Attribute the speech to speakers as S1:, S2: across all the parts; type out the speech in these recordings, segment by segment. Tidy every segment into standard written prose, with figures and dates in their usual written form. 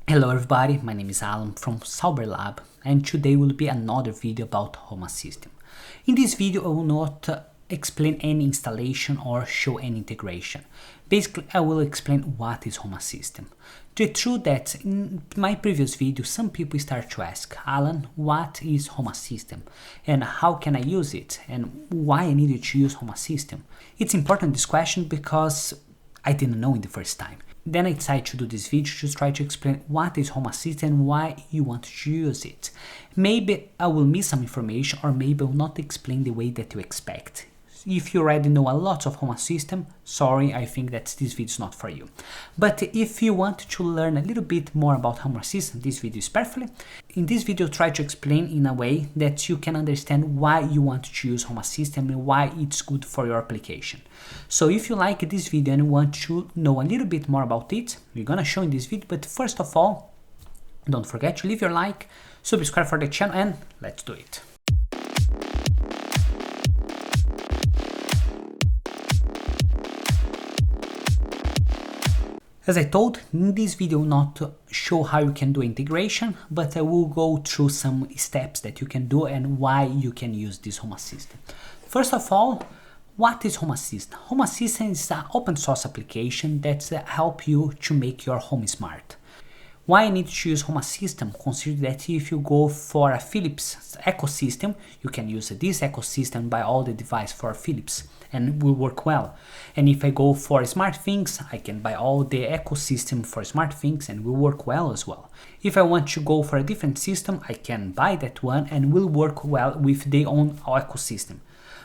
S1: Hello everybody, my name is Alan from Sauber-Lab and today will be another video about Home Assistant. In this video I will not explain any installation or show any integration. Basically I will explain what is Home Assistant. The truth that in my previous video some people start to ask, Alan, what is Home Assistant and how can I use it and why I needed to use Home Assistant? It's important this question because I didn't know in the first time. Then I decided to do this video to try to explain what is Home Assistant and why you want to use it. Maybe I will miss some information or maybe I will not explain the way that you expect. If you already know a lot of Home Assistant, sorry, I think that this video is not for you. But if you want to learn a little bit more about Home Assistant, this video is perfect. In this video, try to explain in a way that you can understand why you want to use Home Assistant and why it's good for your application. So if you like this video and want to know a little bit more about it, we're gonna show in this video. But first of all, don't forget to leave your like, subscribe for the channel, and let's do it. As I told, in this video I will not show how you can do integration, but I will go through some steps that you can do and why you can use this Home Assistant. First of all, what is Home Assistant? Home Assistant is an open source application that helps you to make your home smart. Why I need to use Home Assistant? Consider that if you go for a Philips ecosystem, you can use this ecosystem by all the devices for Philips and it will work well. And if I go for smart things, I can buy all the ecosystem for smart things and will work well as well. If I want to go for a different system, I can buy that one and will work well with their own ecosystem.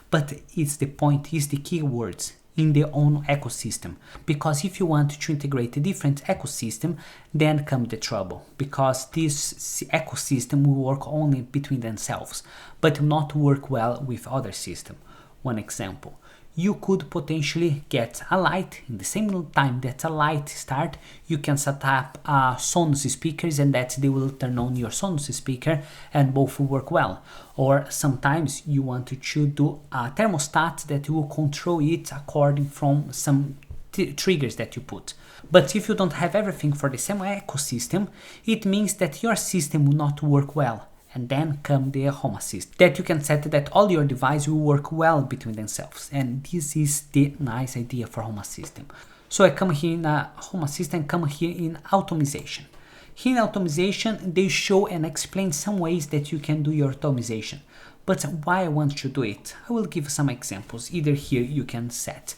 S1: But it's the point, is the keywords in their own ecosystem, because if you want to integrate a different ecosystem, then come the trouble, because this ecosystem will work only between themselves but not work well with other system. One example, you could potentially get a light in the same time that a light start, you can set up Sonos speakers and that they will turn on your Sonos speaker and both will work well. Or sometimes you want to do a thermostat that will control it according from some triggers that you put. But if you don't have everything for the same ecosystem, it means that your system will not work well. And then come the Home Assistant, that you can set that all your devices will work well between themselves. And this is the nice idea for Home Assistant. So I come here in Home Assistant, come here in Automation. Here in Automation, they show and explain some ways that you can do your automation. But why I want to do it? I will give some examples. Either here you can set.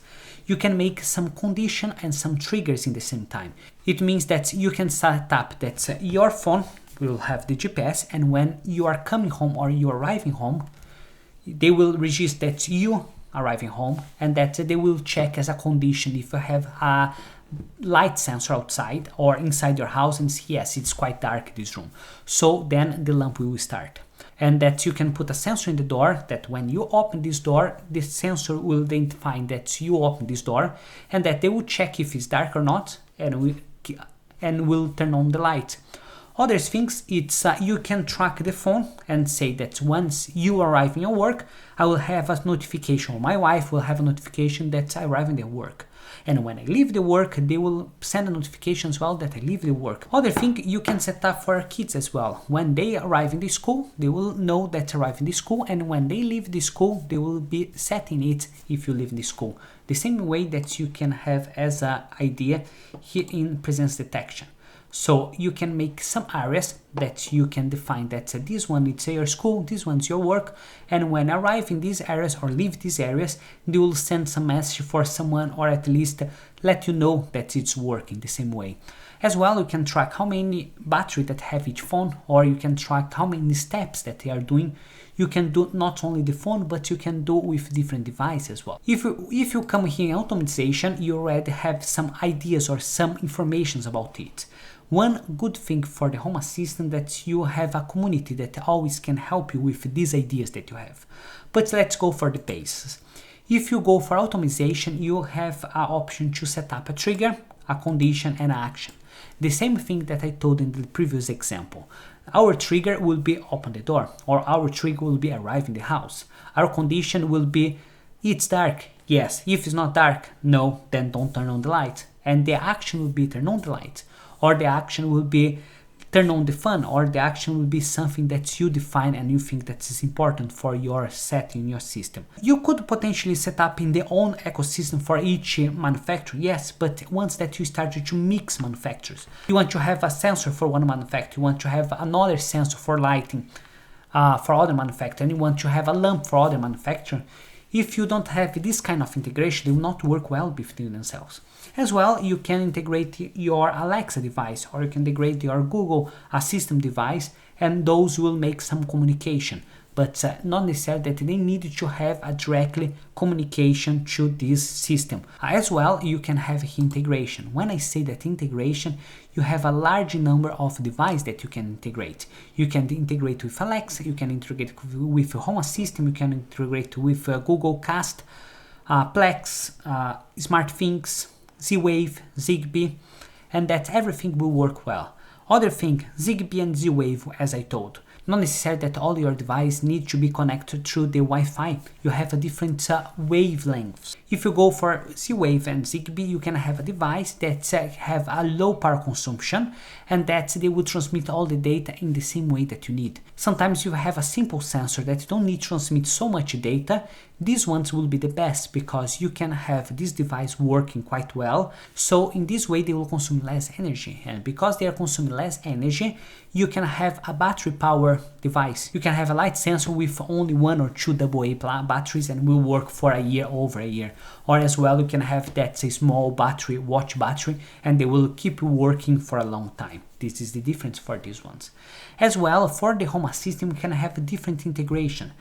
S1: You can make some condition and some triggers in the same time. It means that you can set up that your phone will have the GPS, and when you are coming home or you are arriving home, they will register that you arriving home and that they will check as a condition if you have a light sensor outside or inside your house and see, yes, it's quite dark in this room. So then the lamp will start. And that you can put a sensor in the door that when you open this door, the sensor will identify that you open this door and that they will check if it's dark or not and will turn on the light. Other things, it's you can track the phone and say that once you arrive in your work, I will have a notification, or my wife will have a notification that I arrive in their work. And when I leave the work, they will send a notification as well that I leave the work. Other thing you can set up for kids as well. When they arrive in the school, they will know that arrive in the school, and when they leave the school, they will be setting it if you leave the school. The same way that you can have as an idea here in presence detection. So you can make some areas that you can define that this one is your school, this one's your work, and when I arrive in these areas or leave these areas, they will send some message for someone or at least let you know that it's working the same way. As well, you can track how many battery that have each phone, or you can track how many steps that they are doing. You can do not only the phone, but you can do with different devices as well. If you come here in Automation, you already have some ideas or some informations about it. One good thing for the Home Assistant that you have a community that always can help you with these ideas that you have. But let's go for the basics. If you go for Automation, you have an option to set up a trigger, a condition and an action. The same thing that I told in the previous example. Our trigger will be open the door, or our trigger will be arrive in the house. Our condition will be it's dark. Yes. If it's not dark, no, then don't turn on the light. And the action will be turn on the light. or the action will be turn on the fan, or the action will be something that you define and you think that is important for your setting in your system. You could potentially set up in the own ecosystem for each manufacturer, yes, but once that you start to mix manufacturers, you want to have a sensor for one manufacturer, you want to have another sensor for lighting for other manufacturer, and you want to have a lamp for other manufacturer. If you don't have this kind of integration, they will not work well between themselves. As well, you can integrate your Alexa device, or you can integrate your Google Assistant device, and those will make some communication, but not necessarily that they need to have a directly communication to this system. As well, you can have integration. When I say that integration, you have a large number of devices that you can integrate. You can integrate with Alexa, you can integrate with Home Assistant, you can integrate with Google Cast, Plex, SmartThings, Z-Wave, Zigbee, and that everything will work well. Other thing, Zigbee and Z-Wave, as I told. Not necessarily that all your devices need to be connected through the Wi-Fi. You have a different wavelengths. If you go for Z-Wave and Zigbee, you can have a device that have a low power consumption and that they will transmit all the data in the same way that you need. Sometimes you have a simple sensor that don't need to transmit so much data. These ones will be the best because you can have this device working quite well. So in this way they will consume less energy, and because they are consuming less energy, you can have a battery power device. You can have a light sensor with only 1 or 2 AA batteries and will work for a year, over a year. Or as well, you can have that small battery, watch battery, and they will keep working for a long time. This is the difference for these ones. As well, for the Home Assistant, you can have a different integration.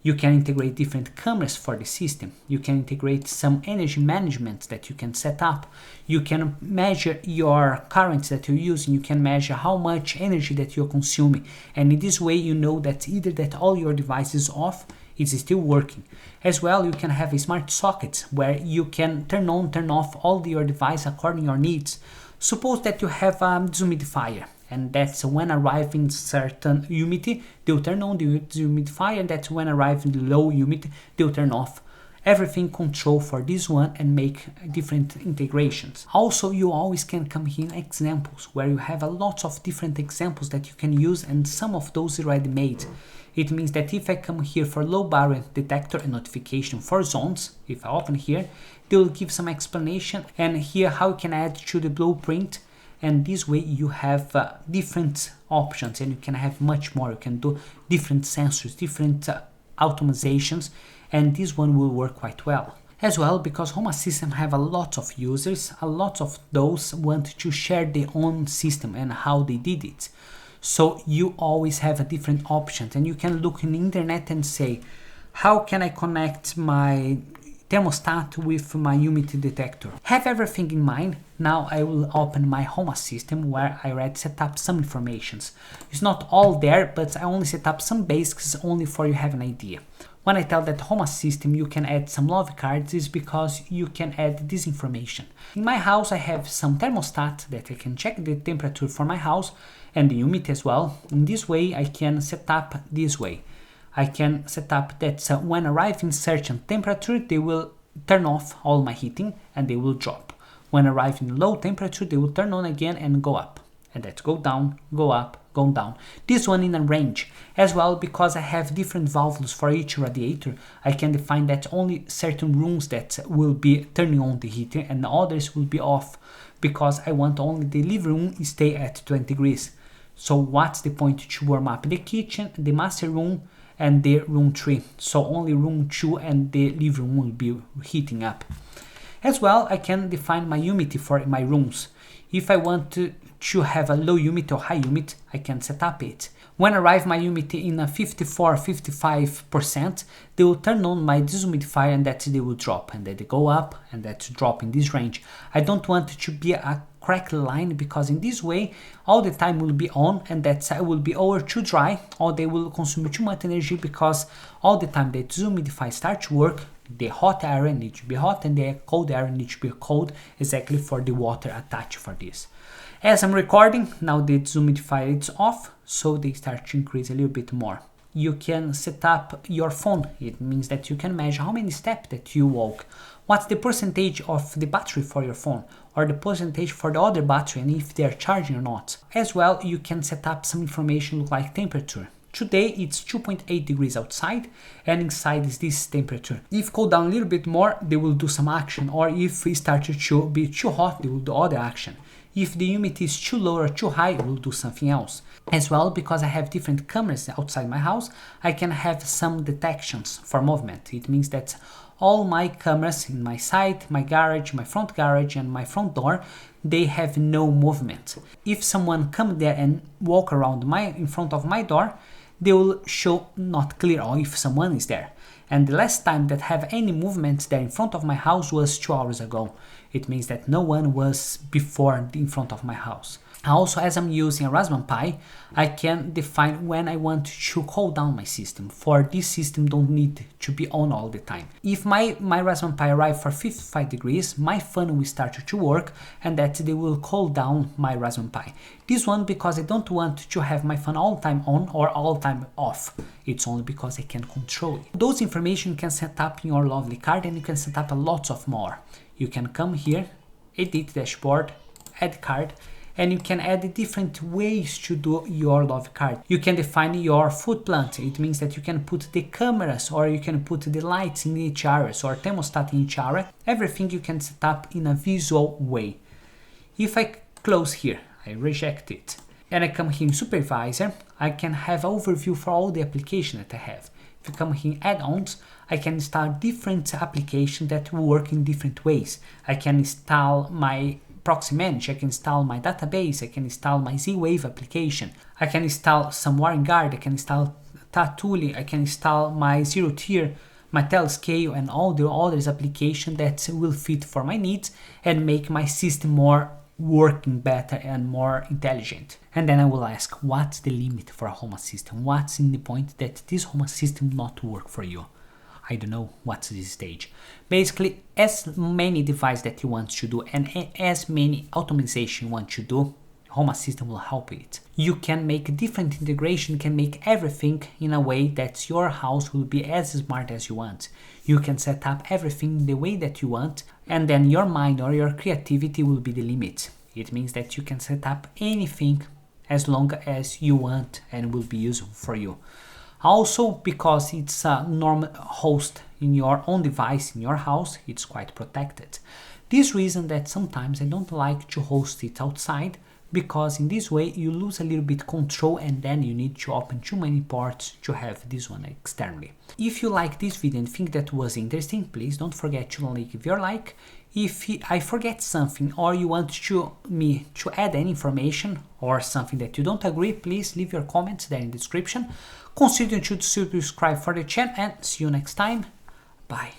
S1: You can integrate different cameras for the system. You can integrate some energy management that you can set up. You can measure your currents that you're using. You can measure how much energy that you're consuming. And in this way, you know that either that all your devices off, it's still working. As well, you can have a smart sockets where you can turn on, turn off all your devices according to your needs. Suppose that you have a dehumidifier, and that's when arriving certain humidity, they'll turn on the dehumidifier, and that's when arriving the low humidity, they'll turn off. Everything control for this one and make different integrations. Also, you always can come here in examples where you have a lot of different examples that you can use, and some of those are already made. It means that if I come here for low barrier detector and notification for zones, if I open here, they will give some explanation, and here how you can add to the blueprint, and this way you have different options and you can have much more. You can do different sensors, different automatizations, and this one will work quite well. As well, because Home Assistant have a lot of users, a lot of those want to share their own system and how they did it. So you always have a different options, and you can look in the internet and say, how can I connect my thermostat with my humidity detector? Have everything in mind. Now I will open my Home Assistant where I already set up some informations. It's not all there, but I only set up some basics only for you have an idea. When I tell that Home Assistant you can add some love cards, is because you can add this information. In my house I have some thermostat that I can check the temperature for my house and the humidity as well. In this way I can set up this way. I can set up that when arriving certain temperature, they will turn off all my heating and they will drop. When arriving low temperature, they will turn on again and go up. And that go down, go up, go down. This one in a range. As well, because I have different valves for each radiator, I can define that only certain rooms that will be turning on the heater and the others will be off, because I want only the living room stay at 20 degrees. So what's the point to warm up the kitchen, the master room, and the room 3, so only room 2 and the living room will be heating up. As well, I can define my humidity for my rooms. If I want to have a low humidity or high humidity, I can set up it. When I arrive my humidity in a 54-55%, they will turn on my dehumidifier and that they will drop, and then they go up and that's drop in this range. I don't want it to be a cracked line, because in this way all the time will be on and that will be over too dry, or they will consume too much energy, because all the time the dehumidifier starts to work, the hot area needs to be hot and the cold area needs to be cold, exactly for the water attached for this. As I'm recording now, the dehumidifier is off, so they start to increase a little bit more. You can set up your phone. It means that you can measure how many steps that you walk, what's the percentage of the battery for your phone, or the percentage for the other battery and if they are charging or not. As well, you can set up some information like temperature. Today it's 2.8 degrees outside and inside is this temperature. If cool down a little bit more, they will do some action, or if it started to be too hot, they will do other action. If the humidity is too low or too high, we'll do something else. As well, because I have different cameras outside my house, I can have some detections for movement. It means that all my cameras in my side, my garage, my front garage and my front door, they have no movement. If someone come there and walk around in front of my door, they will show not clear, or if someone is there. And the last time that have any movement there in front of my house was 2 hours ago. It means that no one was before in front of my house. Also, as I'm using a Raspberry Pi, I can define when I want to cool down my system. For this system don't need to be on all the time. If my Raspberry Pi arrive for 55 degrees, my fan will start to work and that they will cool down my Raspberry Pi. This one because I don't want to have my fan all time on or all time off. It's only because I can control it. Those information you can set up in your lovely card, and you can set up a lot of more. You can come here, edit dashboard, add card, and you can add different ways to do your love card. You can define your footprint. It means that you can put the cameras, or you can put the lights in each area, or thermostat in each area. Everything you can set up in a visual way. If I close here, I reject it, and I come here in supervisor, I can have overview for all the application that I have. If I come here in add-ons, I can install different applications that will work in different ways. I can install my proxy manage, I can install my database, I can install my Z-Wave application, I can install some wiring guard, I can install Tatuli, I can install my zero tier, my telescale, and all the others applications that will fit for my needs and make my system more working better and more intelligent. And then I will ask, what's the limit for a home assistant? What's in the point that this home assistant not work for you? I don't know what's this stage. Basically, as many devices that you want to do and as many automation you want to do, Home Assistant will help it. You can make different integration, can make everything in a way that your house will be as smart as you want. You can set up everything the way that you want, and then your mind or your creativity will be the limit. It means that you can set up anything as long as you want and will be useful for you. Also, because it's a normal host in your own device in your house, it's quite protected. This reason that sometimes I don't like to host it outside, because in this way you lose a little bit control and then you need to open too many ports to have this one externally. If you like this video and think that was interesting, please don't forget to leave your like. If I forget something or you want me to add any information or something that you don't agree, please leave your comments there in the description. Consider to subscribe for the channel and see you next time. Bye.